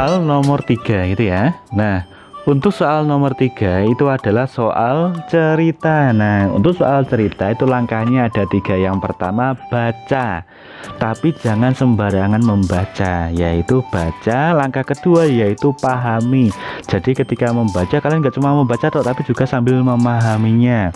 soal nomor 3 gitu ya. Nah, untuk soal nomor 3 itu adalah soal cerita. Nah, untuk soal cerita itu langkahnya ada 3. Yang pertama baca, tapi jangan sembarangan membaca, yaitu baca. Langkah kedua yaitu pahami. Jadi ketika membaca kalian nggak cuma membaca toh, tapi juga sambil memahaminya.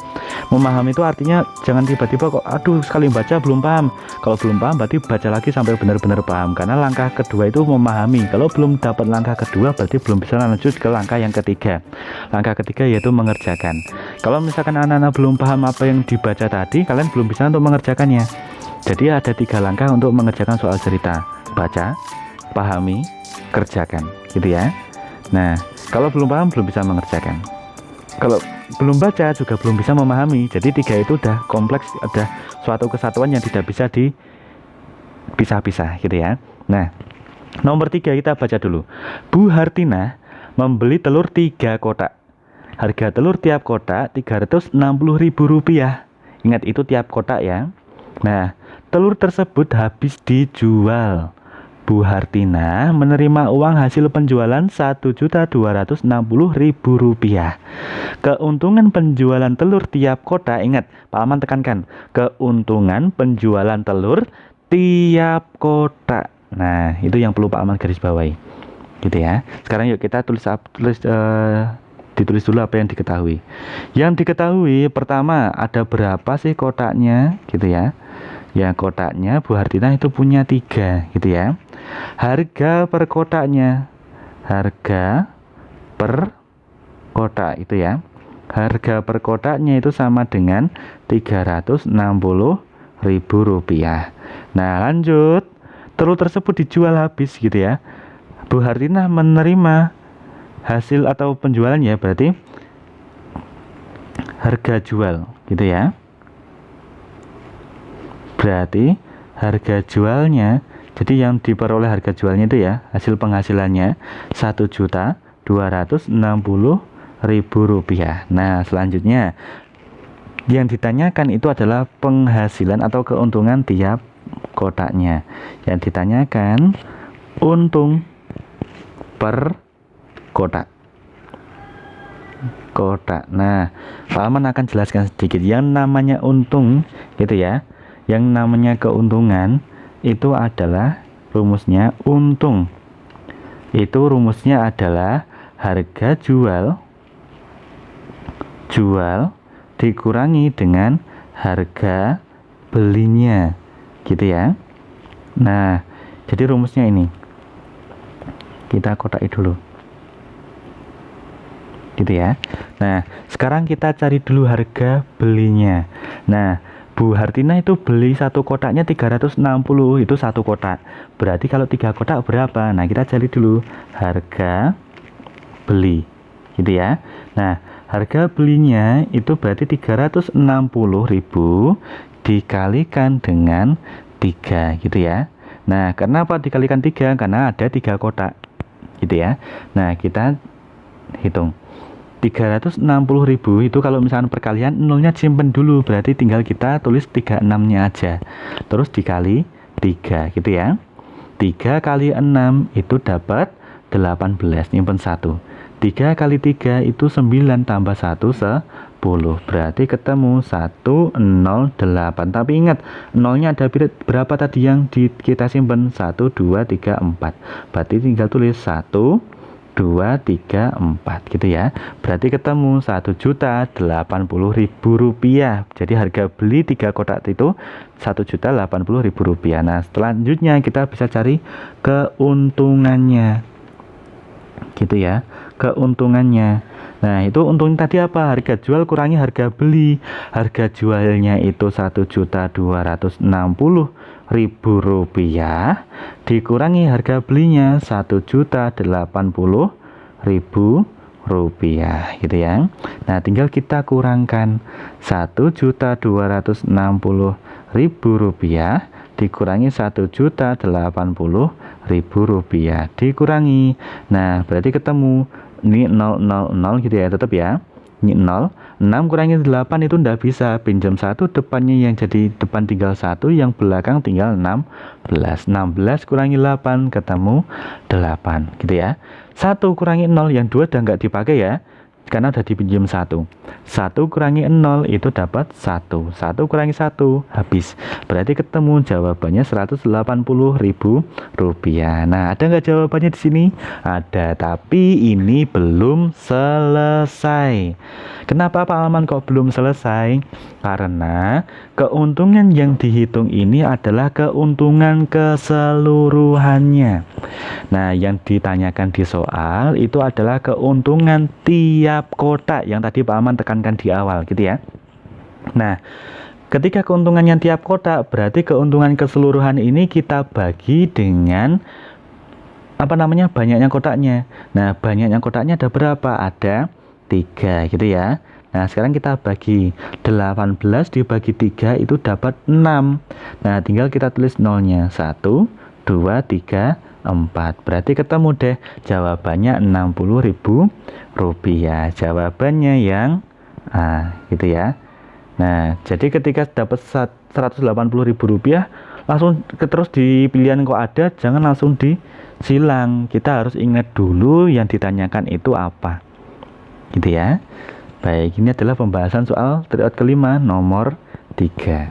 Memahami itu artinya jangan tiba-tiba kok aduh sekali baca belum paham. Kalau belum paham berarti baca lagi sampai benar-benar paham, karena langkah kedua itu memahami. Kalau belum dapat langkah kedua berarti belum bisa lanjut ke langkah yang ketiga. Langkah ketiga yaitu mengerjakan. Kalau misalkan anak-anak belum paham apa yang dibaca tadi, kalian belum bisa untuk mengerjakannya. Jadi ada 3 langkah untuk mengerjakan soal cerita: baca, pahami, kerjakan, gitu ya. Nah, kalau belum paham belum bisa mengerjakan. Kalau belum baca juga belum bisa memahami. Jadi 3 itu udah kompleks, udah suatu kesatuan yang tidak bisa dipisah-pisah, gitu ya. Nah, nomor 3 kita baca dulu. Bu Hartina membeli telur 3 kotak. Harga telur tiap kotak Rp360.000. Ingat itu tiap kotak ya. Nah, telur tersebut habis dijual. Bu Hartina menerima uang hasil penjualan Rp1.260.000. Keuntungan penjualan telur tiap kotak, ingat Pak Aman tekankan, keuntungan penjualan telur tiap kotak. Nah, itu yang perlu Pak Aman garis bawahi, gitu ya. Sekarang yuk kita ditulis dulu apa yang diketahui. Yang diketahui pertama, ada berapa sih kotaknya, gitu ya. Ya, kotaknya Bu Hartina itu punya 3, gitu ya. Harga per kotaknya, harga per kotak itu ya, harga per kotaknya itu sama dengan Rp360.000. Nah, lanjut, telur tersebut dijual habis, gitu ya. Bu Hartina menerima hasil atau penjualannya, berarti harga jual, gitu ya. Berarti harga jualnya, jadi yang diperoleh harga jualnya itu ya, hasil penghasilannya Rp1.260.000. Nah, selanjutnya yang ditanyakan itu adalah penghasilan atau keuntungan tiap kotaknya. Yang ditanyakan untung per kotak. Nah, Pak Aman akan jelaskan sedikit yang namanya untung, gitu ya. Yang namanya keuntungan itu adalah rumusnya untung. Itu rumusnya adalah harga jual dikurangi dengan harga belinya, gitu ya. Nah, jadi rumusnya ini kita kotai dulu, gitu ya. Nah, sekarang kita cari dulu harga belinya. Nah, Bu Hartina itu beli satu kotaknya 360, itu satu kotak. Berarti kalau 3 kotak berapa? Nah, kita cari dulu harga beli, gitu ya. Nah, harga belinya itu berarti 360.000 dikalikan dengan 3, gitu ya. Nah, kenapa dikalikan 3? Karena ada 3 kotak, gitu ya. Nah, kita hitung 360.000 itu kalau misalkan perkalian nolnya simpen dulu, berarti tinggal kita tulis 36-nya aja, terus dikali 3, gitu ya. 3 kali 6 itu dapat 18, nyimpen 1. 3 kali 3 itu 9 tambah 1 10, berarti ketemu 108. Tapi ingat, nolnya ada berapa tadi yang kita simpen? 1, 2, 3, 4. Berarti tinggal tulis 1, 2, 3, 4, gitu ya. Berarti ketemu Rp1.080.000. Jadi harga beli 3 kotak itu Rp1.080.000. Nah, selanjutnya kita bisa cari keuntungannya, gitu ya. Keuntungannya, nah itu untungnya tadi apa? Harga jual kurangi harga beli. Harga jualnya itu Rp1.260.000 dikurangi harga belinya Rp1.080.000, gitu ya. Nah, tinggal kita kurangkan Rp1.260.000 dikurangi Rp1.080.000 dikurangi. Nah, berarti ketemu ini 0, 0, 0, gitu ya, tetap ya. Ini 0, 6 kurangi 8 itu ndak bisa, pinjam 1 depannya yang jadi depan tinggal 1, yang belakang tinggal 16. 16 kurangi 8 ketemu 8 gitu ya. 1 kurangi 0, yang 2 udah nggak dipakai ya, karena udah dipinjam 1. 1 kurangi 0 itu dapat 1. 1 kurangi 1 habis. Berarti ketemu jawabannya Rp180.000. Nah, ada nggak jawabannya di sini? Ada, tapi ini belum selesai. Kenapa Pak Alman kok belum selesai? Karena keuntungan yang dihitung ini adalah keuntungan keseluruhannya. Nah, yang ditanyakan di soal itu adalah keuntungan tiap kotak yang tadi Pak Aman tekankan di awal gitu ya. Nah, ketika keuntungannya tiap kotak, berarti keuntungan keseluruhan ini kita bagi dengan banyaknya kotaknya. Nah, banyaknya kotaknya ada berapa? Ada 3 gitu ya. Nah, sekarang kita bagi 18 dibagi 3 itu dapat 6. Nah, tinggal kita tulis nolnya. 1, 2, 3, 4. Berarti ketemu deh jawabannya Rp60.000. Jawabannya yang A gitu ya. Nah, jadi ketika dapat Rp180.000 langsung terus di pilihan kok ada, jangan langsung disilang. Kita harus ingat dulu yang ditanyakan itu apa. Gitu ya. Baik, ini adalah pembahasan soal triot kelima nomor 3.